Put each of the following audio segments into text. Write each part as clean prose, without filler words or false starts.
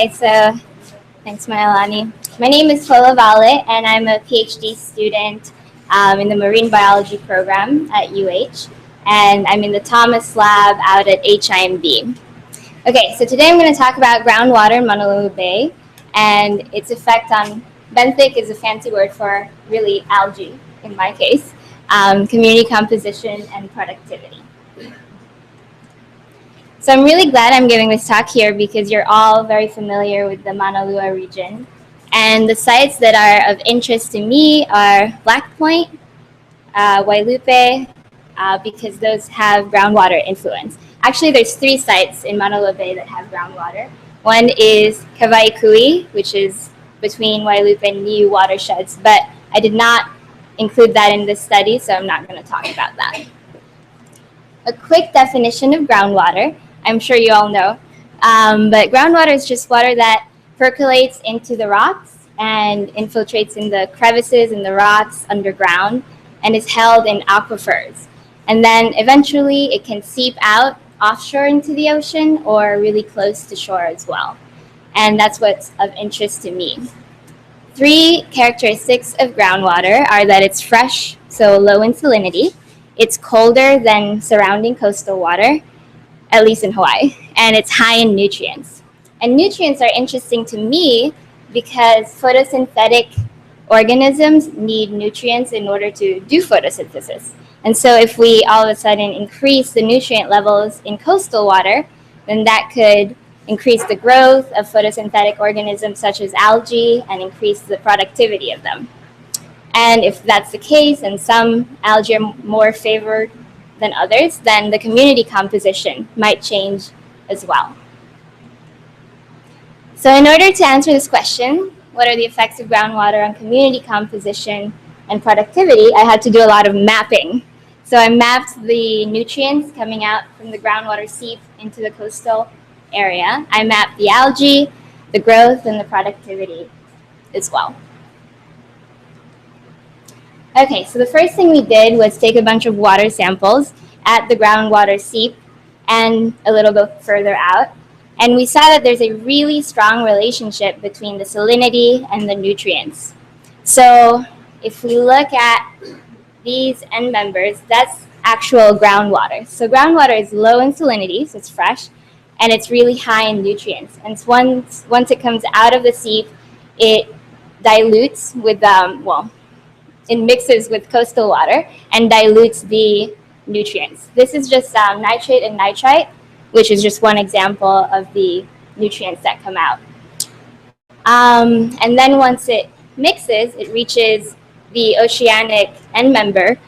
Okay, so thanks, Mailani. My name is La Valle, and I'm a PhD student in the marine biology program at UH, and I'm in the Thomas lab out at HIMB. Okay, so today I'm going to talk about groundwater in Maunalua Bay and its effect on benthic is a fancy word for really algae in my case, community composition and productivity. So I'm really glad I'm giving this talk here because you're all very familiar with the Maunalua region. And the sites that are of interest to me are Black Point, Wailupe, because those have groundwater influence. Actually, there's 3 sites in Maunalua Bay that have groundwater. One is Kavaikui, which is between Wailupe and Niu watersheds, but I did not include that in this study, so I'm not going to talk about that. A quick definition of groundwater. I'm sure you all know, but groundwater is just water that percolates into the rocks and infiltrates in the crevices in the rocks underground and is held in aquifers. And then eventually it can seep out offshore into the ocean or really close to shore as well. And that's what's of interest to me. 3 characteristics of groundwater are that it's fresh, so low in salinity. It's colder than surrounding coastal water, at least in Hawaii, and it's high in nutrients. And nutrients are interesting to me because photosynthetic organisms need nutrients in order to do photosynthesis. And so if we all of a sudden increase the nutrient levels in coastal water, then that could increase the growth of photosynthetic organisms such as algae and increase the productivity of them. And if that's the case, and some algae are more favored than others, then the community composition might change as well. So in order to answer this question, what are the effects of groundwater on community composition and productivity, I had to do a lot of mapping. So I mapped the nutrients coming out from the groundwater seep into the coastal area. I mapped the algae, the growth, and the productivity as well. Okay, so the first thing we did was take a bunch of water samples at the groundwater seep and a little bit further out. And we saw that there's a really strong relationship between the salinity and the nutrients. So if we look at these end members, that's actual groundwater. So groundwater is low in salinity, so it's fresh, and it's really high in nutrients. And once it comes out of the seep, it dilutes with, it mixes with coastal water and dilutes the nutrients. This is just nitrate and nitrite, which is just one example of the nutrients that come out. And then once it mixes, it reaches the oceanic end member,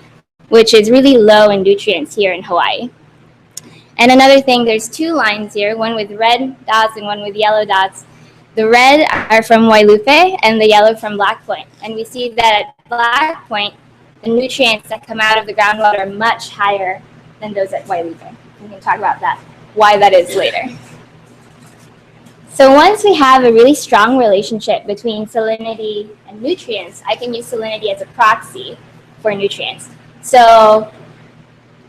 which is really low in nutrients here in Hawaii. And another thing, there's 2 lines here, one with red dots and one with yellow dots. The red are from Wailupe and the yellow from Black Point. And we see that at Black Point, the nutrients that come out of the groundwater are much higher than those at Wailupe. We can talk about that, why that is later. So once we have a really strong relationship between salinity and nutrients, I can use salinity as a proxy for nutrients. So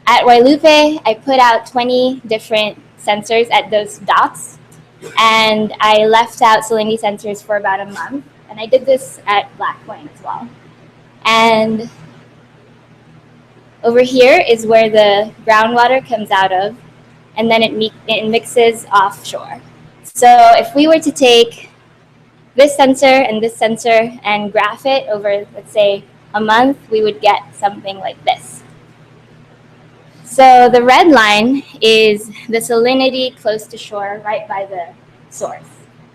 at Wailupe, I put out 20 different sensors at those dots, and I left out salinity sensors for about a month. And I did this at Black Point as well. And over here is where the groundwater comes out of, and then it mixes offshore. So if we were to take this sensor and graph it over, let's say, a month, we would get something like this. So the red line is the salinity close to shore, right by the source.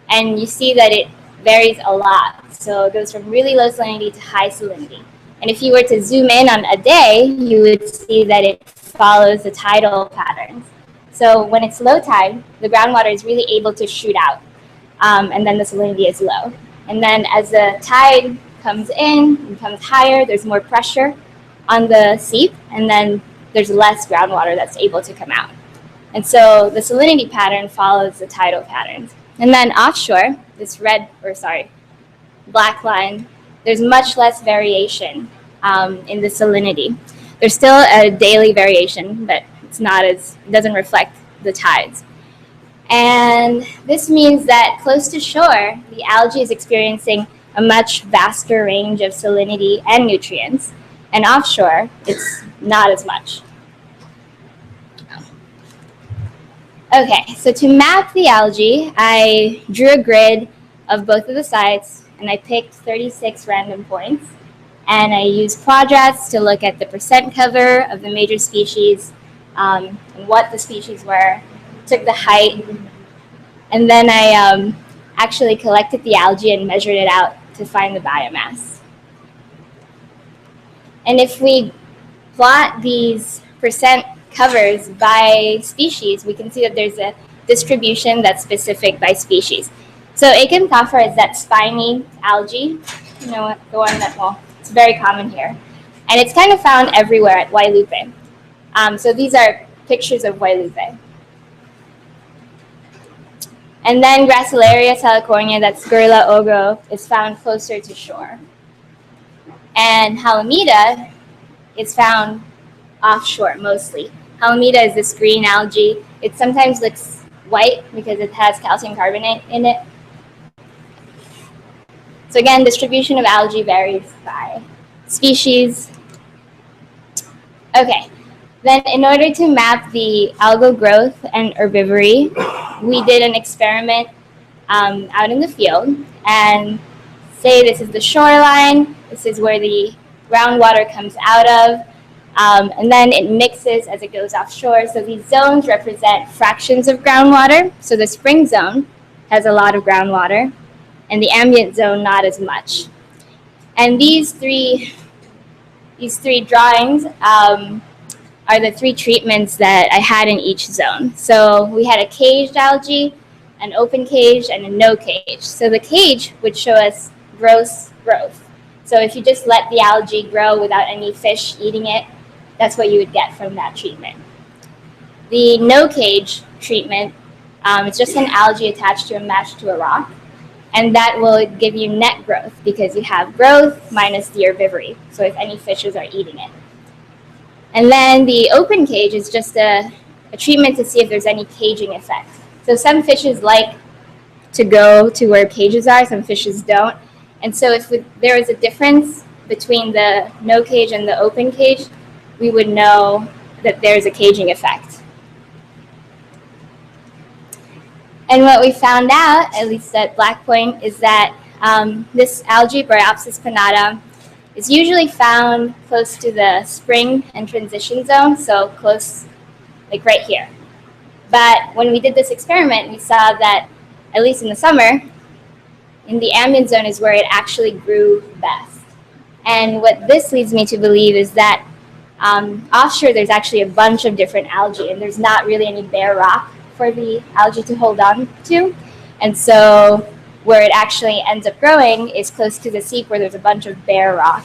And you see that it varies a lot. So it goes from really low salinity to high salinity. And if you were to zoom in on a day, you would see that it follows the tidal patterns. So when it's low tide, the groundwater is really able to shoot out, and then the salinity is low. And then as the tide comes in and becomes higher, there's more pressure on the seep, and then there's less groundwater that's able to come out. And so the salinity pattern follows the tidal patterns. And then offshore, this black line, there's much less variation in the salinity. There's still a daily variation, but it doesn't reflect the tides. And this means that close to shore, the algae is experiencing a much vaster range of salinity and nutrients, and offshore, it's not as much. Okay, so to map the algae, I drew a grid of both of the sites, and I picked 36 random points. And I used quadrats to look at the percent cover of the major species, and what the species were, took the height, and then I actually collected the algae and measured it out to find the biomass. And if we plot these percent covers by species, we can see that there's a distribution that's specific by species. So Acanthophyra is that spiny algae, you know, the one that, well, it's very common here. And it's kind of found everywhere at Wailupe. So these are pictures of Wailupe. And then Gracilaria salicornia, that's Gurla ogo, is found closer to shore. And Halimeda is found offshore mostly. Halimeda is this green algae. It sometimes looks white because it has calcium carbonate in it. So again, distribution of algae varies by species. Okay, then in order to map the algal growth and herbivory, we did an experiment out in the field, and say this is the shoreline, this is where the groundwater comes out of, and then it mixes as it goes offshore. So these zones represent fractions of groundwater. So the spring zone has a lot of groundwater, and the ambient zone not as much. And these three drawings are the three treatments that I had in each zone. So we had a caged algae, an open cage, and a no cage. So the cage would show us gross growth. So if you just let the algae grow without any fish eating it, that's what you would get from that treatment. The no cage treatment, it's just an algae attached to a mesh to a rock, and that will give you net growth because you have growth minus the herbivory, so if any fishes are eating it. And then the open cage is just a treatment to see if there's any caging effect. So some fishes like to go to where cages are, some fishes don't. And so if there is a difference between the no cage and the open cage, we would know that there's a caging effect. And what we found out, at least at Black Point, is that this algae, Bryopsis pinnata, is usually found close to the spring and transition zone, so close, like right here. But when we did this experiment, we saw that, at least in the summer, in the ambient zone is where it actually grew best. And what this leads me to believe is that offshore there's actually a bunch of different algae, and there's not really any bare rock for the algae to hold on to. And so where it actually ends up growing is close to the seep where there's a bunch of bare rock.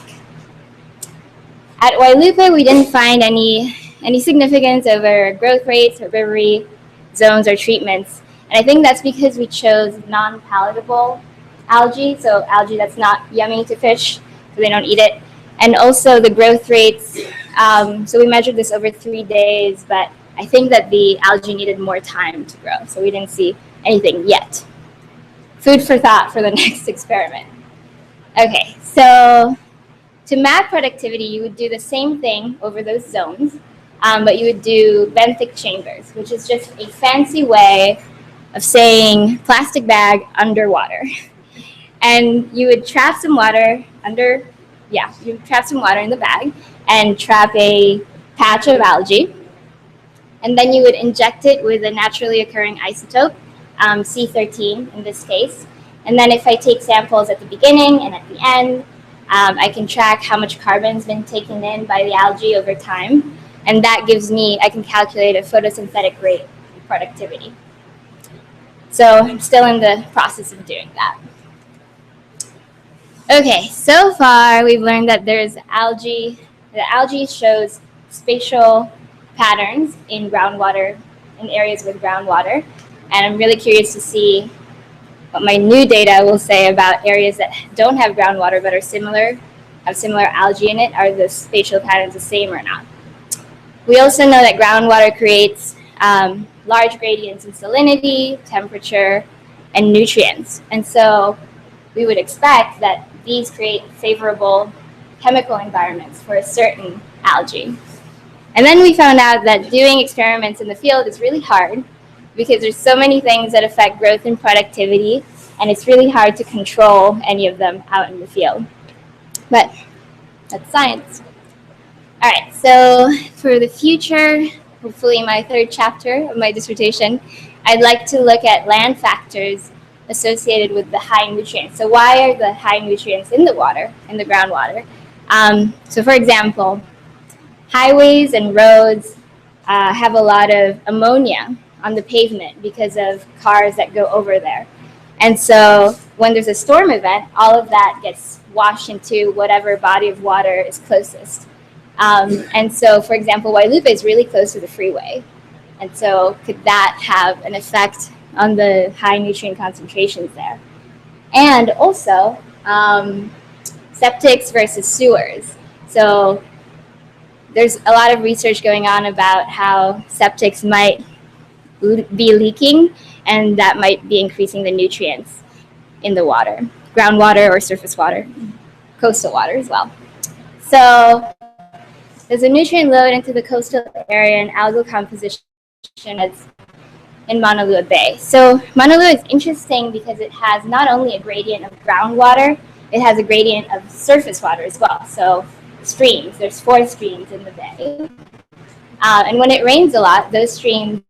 At Wailupe, we didn't find any significance over growth rates, herbivory, zones, or treatments. And I think that's because we chose non-palatable algae, so algae that's not yummy to fish, so they don't eat it. And also the growth rates, so we measured this over 3 days, but I think that the algae needed more time to grow, so we didn't see anything yet. Food for thought for the next experiment. Okay, so to map productivity, you would do the same thing over those zones, but you would do benthic chambers, which is just a fancy way of saying plastic bag underwater. And you would trap some water you would trap some water in the bag and trap a patch of algae. And then you would inject it with a naturally occurring isotope, C13 in this case. And then if I take samples at the beginning and at the end, I can track how much carbon's been taken in by the algae over time. And that gives me, I can calculate a photosynthetic rate of productivity. So I'm still in the process of doing that. Okay, so far we've learned that there's algae. The algae shows spatial patterns in groundwater, in areas with groundwater. And I'm really curious to see what my new data will say about areas that don't have groundwater but are similar, have similar algae in it. Are the spatial patterns the same or not? We also know that groundwater creates large gradients in salinity, temperature, and nutrients. And so we would expect that these create favorable chemical environments for a certain algae. And then we found out that doing experiments in the field is really hard because there's so many things that affect growth and productivity, and it's really hard to control any of them out in the field. But that's science. All right, so for the future, hopefully my third chapter of my dissertation, I'd like to look at land factors associated with the high nutrients. So why are the high nutrients in the water, in the groundwater? So for example, highways and roads have a lot of ammonia on the pavement because of cars that go over there. And so when there's a storm event, all of that gets washed into whatever body of water is closest. And so, for example, Wailupa is really close to the freeway. And so could that have an effect on the high nutrient concentrations there? And also, septics versus sewers. So there's a lot of research going on about how septics might be leaking, and that might be increasing the nutrients in the water, groundwater or surface water, coastal water as well. So there's a nutrient load into the coastal area and algal composition as in Maunalua Bay. So Maunalua is interesting because it has not only a gradient of groundwater, it has a gradient of surface water as well. So streams, there's 4 streams in the bay. And when it rains a lot, those streams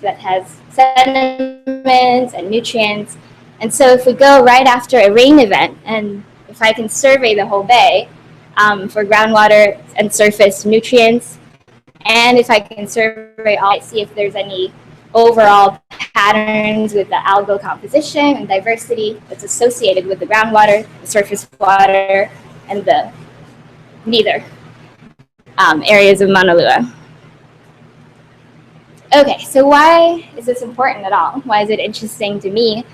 that has sediments and nutrients. And so if we go right after a rain event, and if I can survey the whole bay for groundwater and surface nutrients, and if I can survey all, see if there's any overall patterns with the algal composition and diversity that's associated with the groundwater, the surface water, and the neither areas of Maunalua. Okay, so why is this important at all? Why is it interesting to me?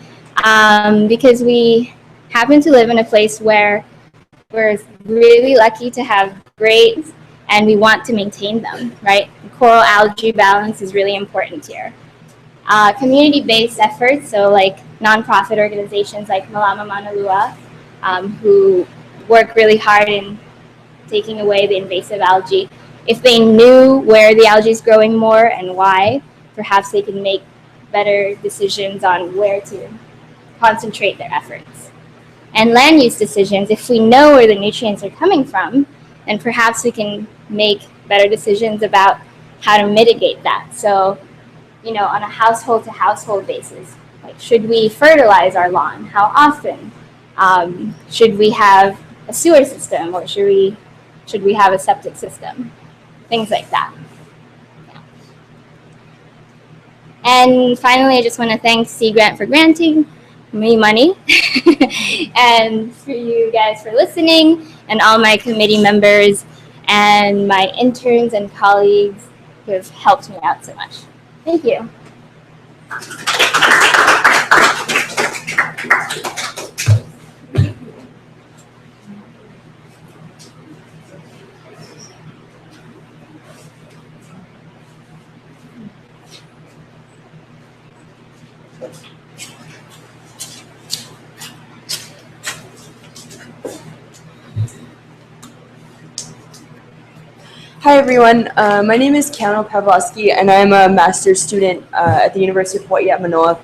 Because we happen to live in a place where we're really lucky to have great, and we want to maintain them, right? Coral algae balance is really important here. Community-based efforts, so like nonprofit organizations like Malama Maunalua, who work really hard in taking away the invasive algae. If they knew where the algae is growing more and why, perhaps they can make better decisions on where to concentrate their efforts. And land use decisions, if we know where the nutrients are coming from, then perhaps we can make better decisions about how to mitigate that. So, you know, on a household to household basis, like should we fertilize our lawn? How often? Should we have a sewer system, or should we have a septic system? Things like that. Yeah. And finally, I just want to thank Sea Grant for granting me money and for you guys for listening, and all my committee members and my interns and colleagues who have helped me out so much. Thank you. Hi everyone, my name is Keano Pavlosky, and I'm a master's student at the University of Hawaii at Manoa,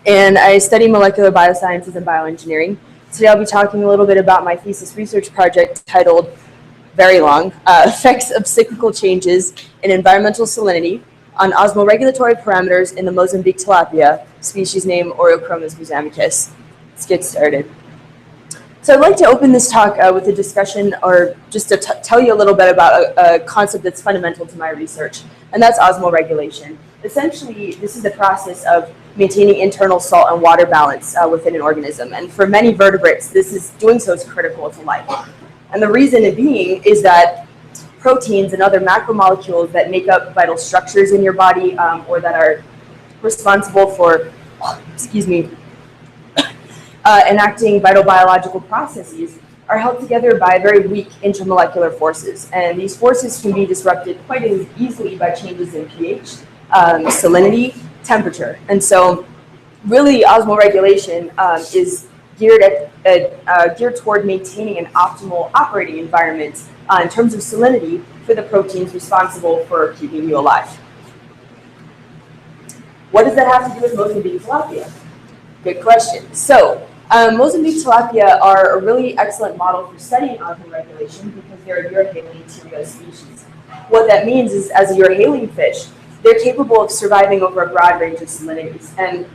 and I study molecular biosciences and bioengineering. Today I'll be talking a little bit about my thesis research project titled, very long, Effects of Cyclical Changes in Environmental Salinity on Osmoregulatory Parameters in the Mozambique tilapia, species name Oreochromis mossambicus. Let's get started. So I'd like to open this talk with a discussion, or just to tell you a little bit about a concept that's fundamental to my research, and that's osmoregulation. Essentially, this is the process of maintaining internal salt and water balance within an organism, and for many vertebrates, doing so is critical to life. And the reason it being is that proteins and other macromolecules that make up vital structures in your body, or that are responsible for, enacting vital biological processes, are held together by very weak intermolecular forces. And these forces can be disrupted quite as easily by changes in pH, salinity, temperature. And so really osmoregulation is geared toward maintaining an optimal operating environment in terms of salinity for the proteins responsible for keeping you alive. What does that have to do with Mozambique tilapia? Good question. So Mozambique tilapia are a really excellent model for studying osmoregulation because they're a Euryhaline Terio species. What that means is, as a Euryhaline fish, they're capable of surviving over a broad range of salinities. And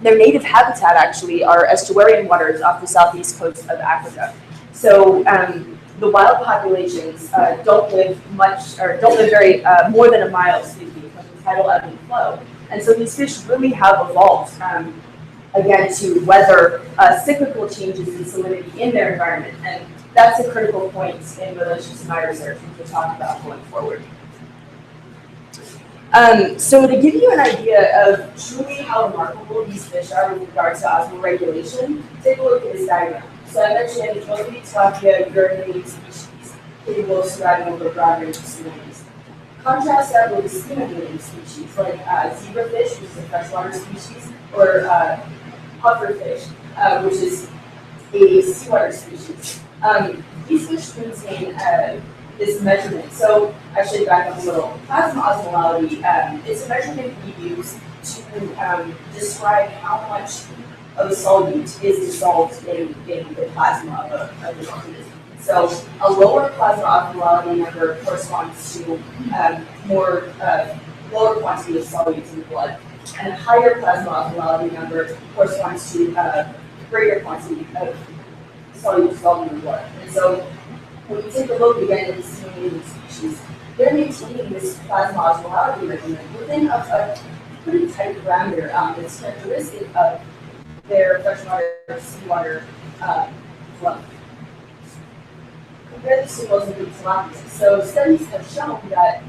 their native habitat actually are estuarian waters off the southeast coast of Africa. So the wild populations don't live very more than a mile, excuse me, from the tidal ebb and flow. And so these fish really have evolved, again, to weather cyclical changes in salinity in their environment. And that's a critical point in relation to my research, which we'll talk about going forward. So to give you an idea of truly how remarkable these fish are with regard to osmoregulation, take a look at this diagram. So I mentioned it's mostly tilapia, Euryhaline species, capable of surviving over a broad range of salinities. Contrast that with schemahaline species like zebrafish, which is a freshwater species, or pufferfish, which is a seawater species. These fish maintain this measurement. So I should back up a little. Plasma osmolality, it's a measurement we use to describe how much of a solute is dissolved in the plasma of an organism. So a lower plasma osmolality number corresponds to lower quantity of solutes in the blood, and a higher plasma osmolality number corresponds to greater quantity of solutes dissolved in the blood. And so when you take a look again at the schemahaline species, they're maintaining this plasma osmolality measurement within a pretty tight parameter that's characteristic of their freshwater seawater flow. Compare this to Mozambique tilapia. So studies have shown that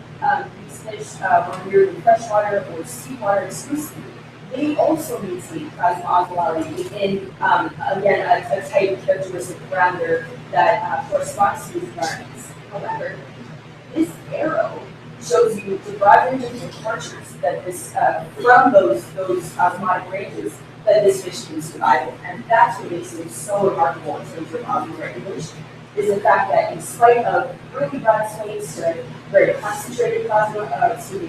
these fish, when you're in freshwater or seawater exclusively, they also maintain plasma osmolality within, again, a tight characteristic parameter that corresponds to these environments. However, this arrow shows you the broad range of departures that this, from those osmotic ranges that this fish can survive in. And that's what makes it so remarkable in terms of osmoregulation, is the fact that in spite of really broad swings to very concentrated plasma,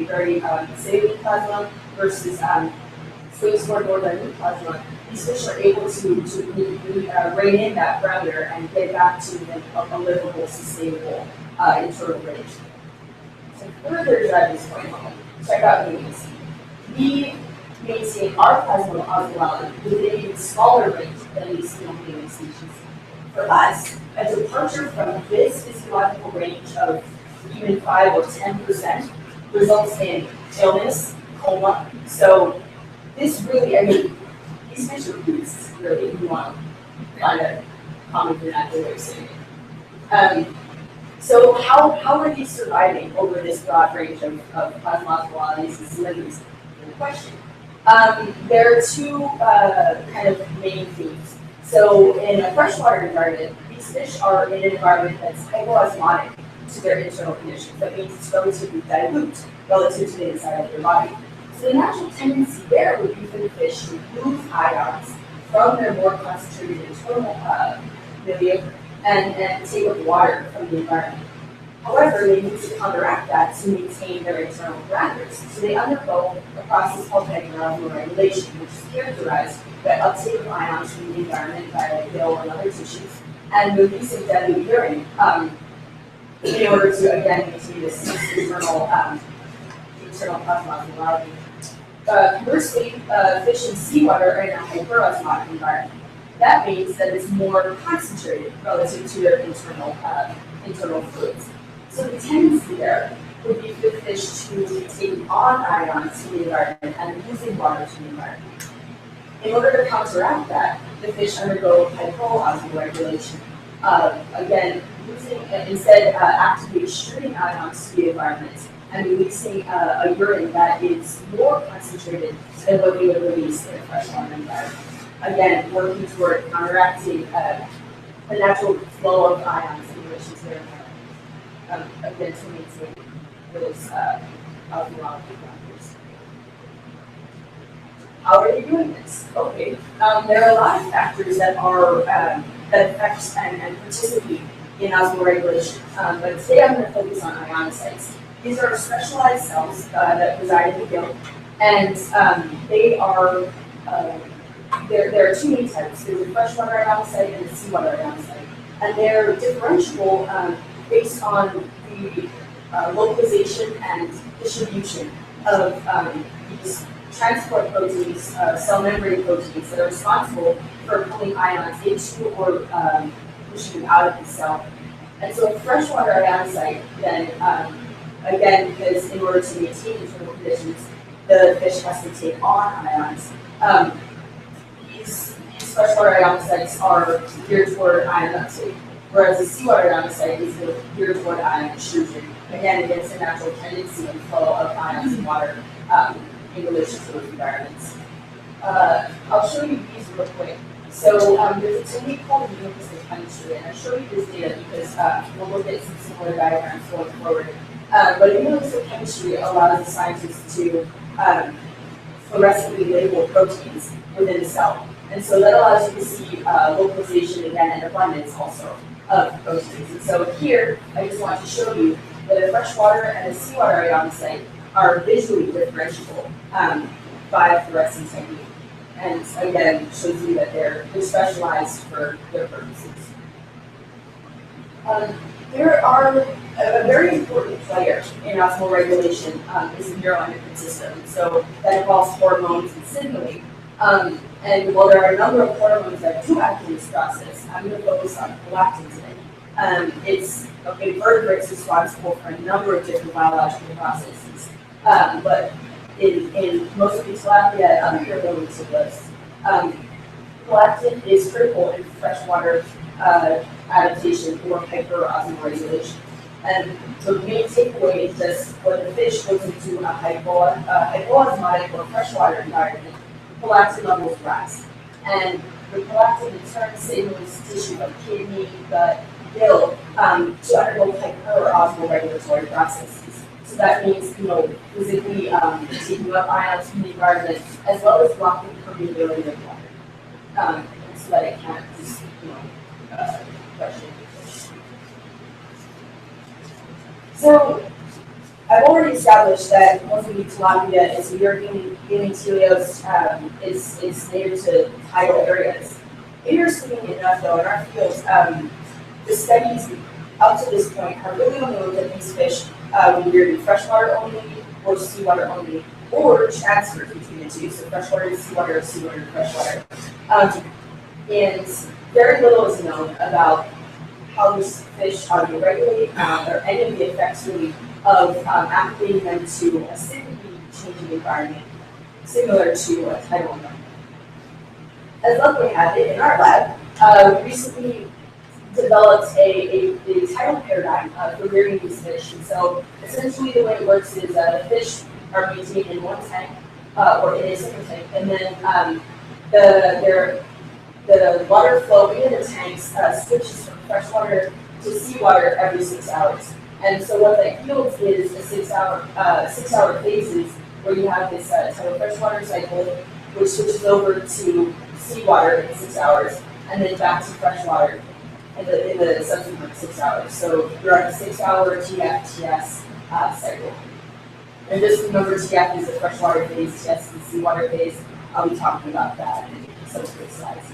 very saline plasma versus swings toward more dilute plasma, these fish are able to rein in that parameter and get back to a livable, sustainable internal range. To further drive this point home, check out Trainees. We maintain our plasma osmolality within an even smaller range than these schemahaline species. For us, a departure from this physiological range of even 5 or 10% results in illness, coma. So this really, I mean, these fish are beasts, really, if you want to kind of common vernacular way of saying it. So how are these surviving over this broad range of plasma osmolalities and salinities? Good question. There are two kind of main themes. So in a freshwater environment, these fish are in an environment that's hypoosmotic to their internal conditions. That means it's relatively dilute relative to the inside of their body. So the natural tendency there would be for the fish to lose ions from their more concentrated internal milieu and take up water from the environment. However, they need to counteract that to maintain their internal parameters. So they undergo a process called osmoregulation, which is characterized by uptake of ions from the environment via gill and other tissues, and release of dilute urine in order to, again, maintain this internal plasma osmolality. Conversely, fish in seawater are in a hyperosmotic environment. That means that it's more concentrated relative to their internal fluids. So the tendency there would be for the fish to take on ions from the environment and losing water to the environment. In order to counteract that, the fish undergo hypoosmoregulation. Again, instead actively extruding ions to the environment and releasing a urine that is more concentrated than what we would release in a freshwater environment. Again, working toward counteracting a natural flow of ions in which is very again to maintain those osmolality factors. How are they doing this? Okay, there are a lot of factors that are that affect and participate in osmoregulation. But today I'm going to focus on ionocytes. These are specialized cells that reside in the gill, and they are there are two main types. There's a freshwater ionocyte and a seawater ionocyte, and they're differentiable based on the localization and distribution of these transport proteins, cell membrane proteins that are responsible for pulling ions into or pushing them out of the cell. And so a freshwater ionocyte then, again, because in order to maintain internal conditions, the fish has to take on ions. These freshwater ionocytes are geared toward ion uptake, whereas a seawater ionocyte is geared toward ion extrusion, again against a natural tendency and flow of ions in water in relation to those environments. I'll show you these real quick. So there's a technique called immunohistochemistry, and I'll show you this data because we'll look at some similar diagrams going forward. But immunohistochemistry allows the scientists to fluorescently label proteins within the cell. And so that allows you to see localization again and abundance also of proteins. And so here, I just want to show you that a freshwater and a seawater ionocyte are visually differentiable by a fluorescence technique. And again, shows you that they're specialized for their purposes. There are a very important player in osmoregulation is the neuroendocrine system. So that involves hormones and signaling. And while there are a number of hormones that do act in this process, I'm going to focus on prolactin today. It's invertebrates responsible for a number of different biological processes. But in most of the tilapia and other urologists of this, prolactin is critical in freshwater adaptation or hyperosmoregulation. And so the main takeaway is just when the fish goes into a hypoosmotic or freshwater environment, prolactin levels rise. And the prolactin in turn signals tissue like kidney, gut, gill to undergo hyperosmoregulatory processes. So that means, physically taking up ions from the environment as well as blocking permeability of water, so that it can't just, question. So I've already established that Mozambique tilapia is a European teleos, is native to tidal areas. Interestingly enough, though, in our field, the studies up to this point have really only looked at these fish either in freshwater only or seawater only, or transfers between the two, so freshwater to seawater to freshwater. And very little is known about how these fish regulate or any of the effects really of activating them to a cyclically changing environment, similar to a tidal environment. As luck would have it, in our lab, we recently developed a tidal paradigm for rearing these fish. And so essentially the way it works is the fish are maintained in one tank, or in a single tank, and then the water flow into the tanks switches from freshwater to seawater every 6 hours. And so what that yields is a 6 hour phases where you have this tidal freshwater cycle, which switches over to seawater in 6 hours, and then back to freshwater in the subsequent 6 hours. So you're on a 6 hour TF-TS cycle. And just remember, TF is the freshwater phase, TS is the seawater phase. I'll be talking about that in subsequent slides.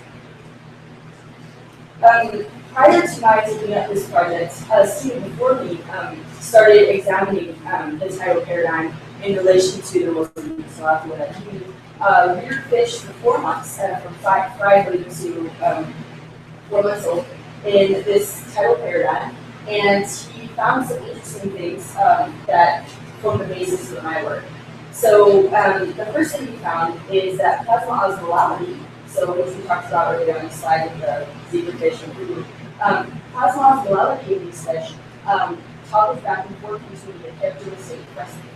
Prior to my taking up this project, a student before me started examining the tidal paradigm in relation to the Mozambique tilapia. He reared fish for 4 months, from 5 weeks to 4 months old, in this tidal paradigm, and he found some interesting things that form the basis of my work. So the first thing he found is that plasma osmolality, so which we talked about earlier on the slide with the zebra fish and food, plasma osmolality in these fish toggles back and forth between the characteristic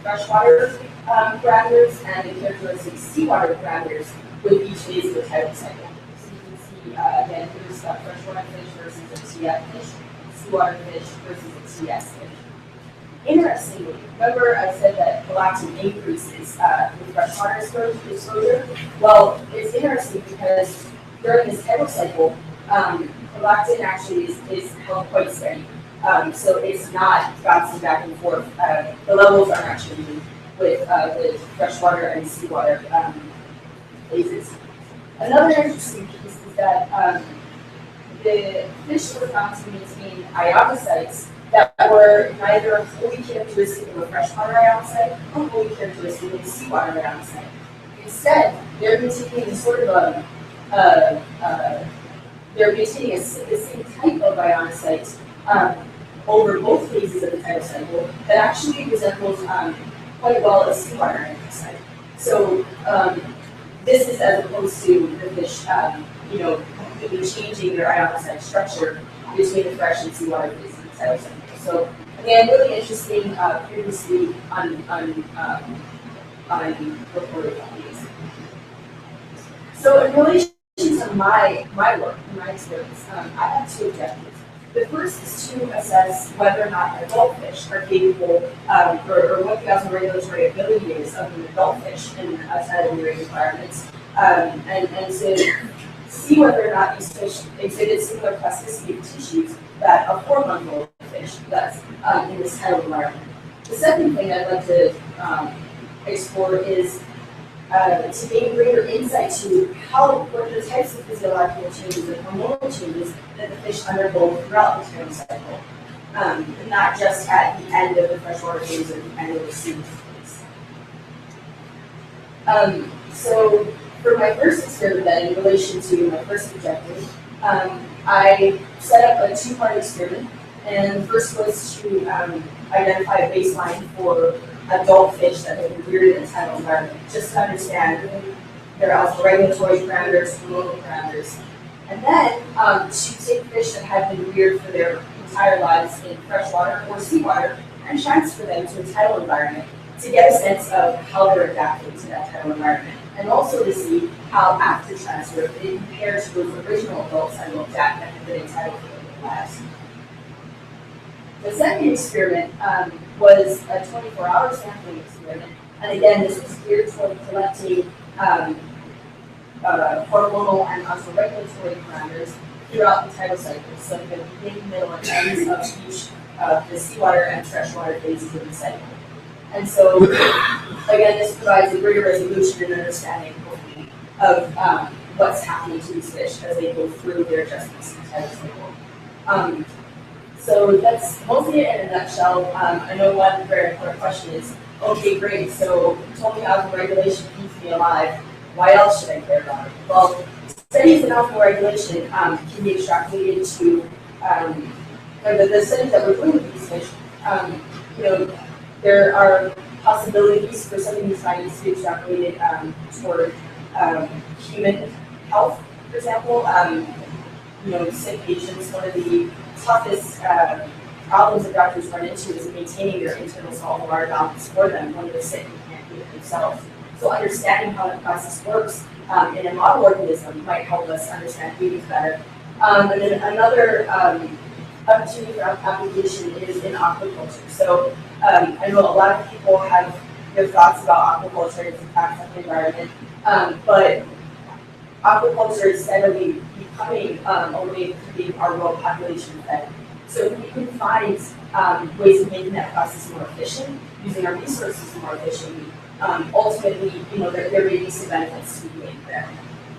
freshwater parameters and the characteristic seawater parameters with each phase of the tidal cycle. So you can see, again, here's freshwater fish versus a TF fish, seawater fish versus a TS fish. Interestingly, remember I said that prolactin increases with freshwater exposure? Well, it's interesting because during this tidal cycle, prolactin actually is held quite steady. So it's not bouncing back and forth. The levels are actually even with freshwater and seawater phases. Another interesting piece is that the fish were found to maintain ionocytes that were neither wholly characteristic of a freshwater ionocyte nor wholly characteristic of a seawater ionocyte. Instead, they're maintaining sort of they're maintaining the same type of ionocyte over both phases of the tidal cycle that actually resembles quite well a seawater ionocyte. So this is as opposed to the fish, completely changing their ionocyte structure between the fresh and seawater phases of the tidal cycle. So again, really interesting, previously unreported findings. So in relation to my work, my experience, I have two objectives. The first is to assess whether or not adult fish are capable, or what the osmoregulatory ability is of an adult fish in a tidal marine environment, and to see whether or not these fish exhibit similar plasticity of tissues that a 4-month-old fish does in this tidal environment. The second thing I'd like to explore is to gain greater insight to what the types of physiological changes and hormonal changes that the fish undergo throughout the tidal cycle, not just at the end of the freshwater phase or the end of the seawater phase. So for my first experiment then, in relation to my first objective, I set up a 2-part experiment, and the first was to identify a baseline for adult fish that have been reared in a tidal environment, just to understand their osmoregulatory parameters, hormonal parameters. And then to take fish that have been reared for their entire lives in freshwater or seawater and transfer them to a tidal environment to get a sense of how they're adapting to that tidal environment. And also to see how after transfer it compares to those original adults I looked at that have been in tidal for the last. The second experiment was a 24-hour sampling experiment. And again, this was geared toward collecting hormonal and osmoregulatory parameters throughout the tidal cycle. So the beginning, middle, and ends of each the seawater and freshwater phases of the cycle. And so, again, this provides a greater resolution and understanding of what's happening to these fish as they go through their adjustments in the tidal cycle. So that's mostly it in a nutshell. I know one very important question is, okay, great, so you told me osmoregulation keeps me alive. Why else should I care about it? Well, studies in osmoregulation can be extrapolated to, the studies that we're doing with these fish, there are possibilities for some of these findings to be extrapolated toward human health, for example. Sick patients, one of the toughest problems that doctors run into is maintaining their internal salt water balance for them when they're sick and can't do it themselves. So understanding how that process works in a model organism might help us understand babies better. And then another opportunity for application is in aquaculture. So I know a lot of people have their thoughts about aquaculture and its impact on the environment, but aquaculture is steadily becoming a way of keeping our world population fed. So if we can find ways of making that process more efficient, using our resources more efficiently, ultimately, there may be some benefits to be made there.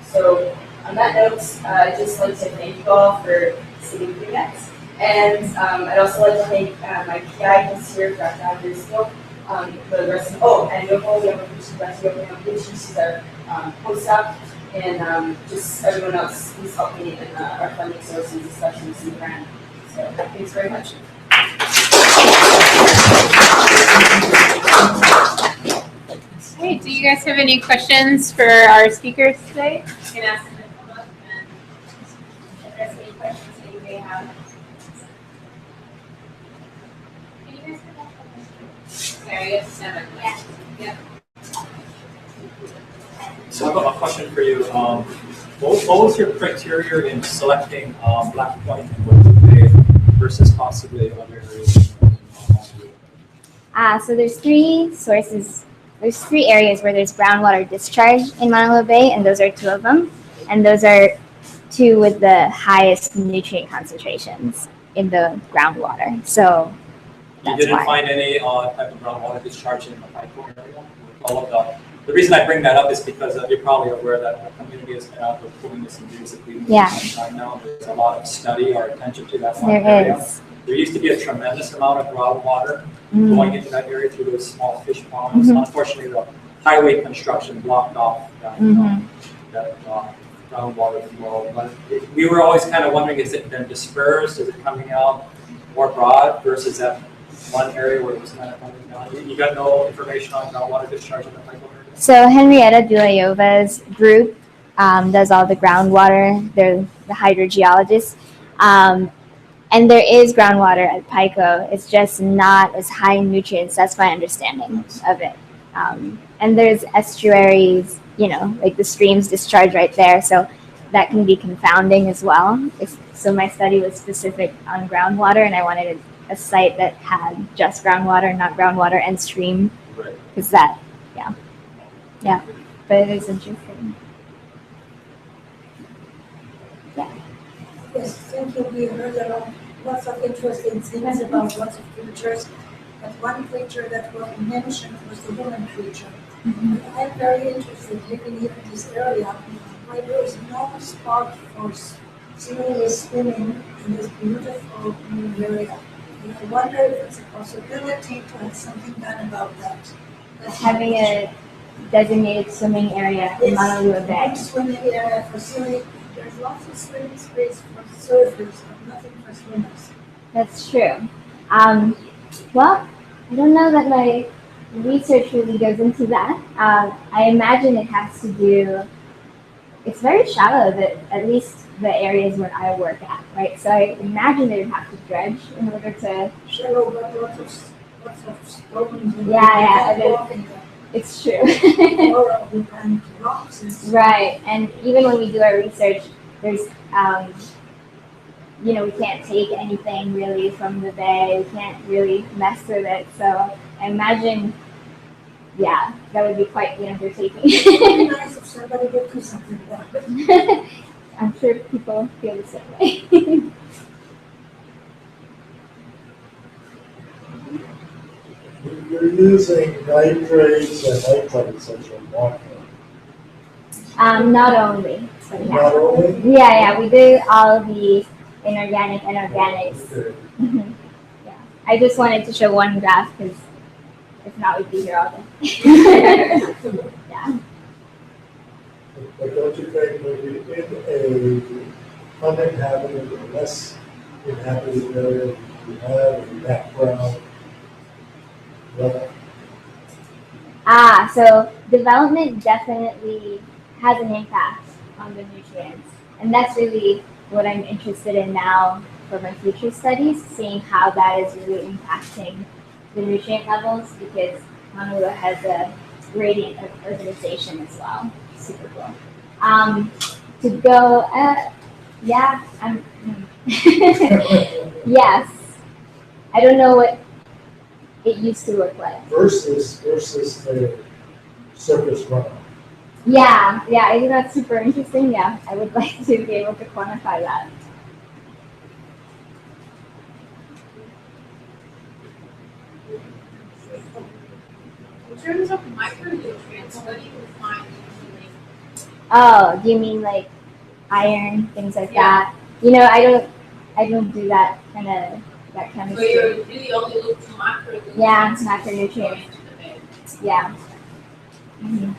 So on that note, I'd just like to thank you all for sitting through that. And I'd also like to thank my PI who's here, Dr. Andrew Still, for the rest of, and Yoko Yamaguchi, she's our postdoc, and just everyone else who's helped me in our funding sources, especially the grant. So thanks very much. Hey, do you guys have any questions for our speakers today? You can ask them to come up and address any questions that you may have. Can you guys put that up? Sorry, you have 7. Yeah. So I've got a question for you. What was your criteria in selecting Black Point and Waylupe Bay versus possibly other areas? So there's three sources. There's three areas where there's groundwater discharge in Maunalua Bay, and those are two of them. And those are two with the highest nutrient concentrations in the groundwater. So you didn't find any type of groundwater discharge in the Paiko area? All of the reason I bring that up is because you're probably aware that the community has been out there pulling this in musically. Yeah. Right now, there's a lot of study or attention to that one There area. is. There used to be a tremendous amount of groundwater going into that area through those small fish ponds. Unfortunately, the highway construction blocked off that, that groundwater flow. But we were always kind of wondering, is it then dispersed? Is it coming out more broad versus that one area where it was kind of coming down? You got no information on groundwater discharge in the Paiko area? So Henrietta Dulayova's group does all the groundwater. They're the hydrogeologists. And there is groundwater at Paiko. It's just not as high in nutrients. That's my understanding of it. And there's estuaries, like the streams discharge right there. So that can be confounding as well. So my study was specific on groundwater, and I wanted a site that had just groundwater, not groundwater and stream. Right. Because that, yeah. But it is interesting. Yes, thank you. We heard lots of interesting things about lots of creatures, but one creature that was mentioned was the woman creature. I'm very interested living here in this area where there is no spot for seemingly swimming in this beautiful new area. And I wonder if it's a possibility to have something done about that. Having a designated swimming area in Maunalua Bay. Yes, swimming area for swimming. There's lots of swimming space for surfers, but nothing for swimmers. That's true. Well, I don't know that my research really goes into that. I imagine it has to do, it's very shallow, at least the areas where I work at, right? So I imagine they would have to dredge in order to... Shallow, but lots of stones. It's true. And rocks. Right, and even when we do our research, there's, we can't take anything really from the bay. We can't really mess with it. So I imagine, that would be quite the undertaking. It would be nice if somebody would do something about it. I'm sure people feel the same way. You're using nitrates and nitrates as your marker. Not only. So Not only? Yeah, we do all the inorganic and organics. Okay. Yeah, I just wanted to show one graph because if not, we'd be here all day. Yeah. But don't you think maybe in a uninhabited or less inhabited area you have in the background? So development definitely has an impact on the nutrients. And that's really what I'm interested in now for my future studies, seeing how that is really impacting the nutrient levels, because Honolulu has a gradient of urbanization as well. Super cool. To go, yes. I don't know what it used to look like. Versus the surface runoff. Yeah, isn't that super interesting? Yeah, I would like to be able to quantify that. In terms of micronutrients, what do you find usually? Oh, do you mean like iron, things like that? I don't do that kind of that So chemistry. you really only look to macronutrients. Yeah, macronutrients. Yeah. Mm-hmm.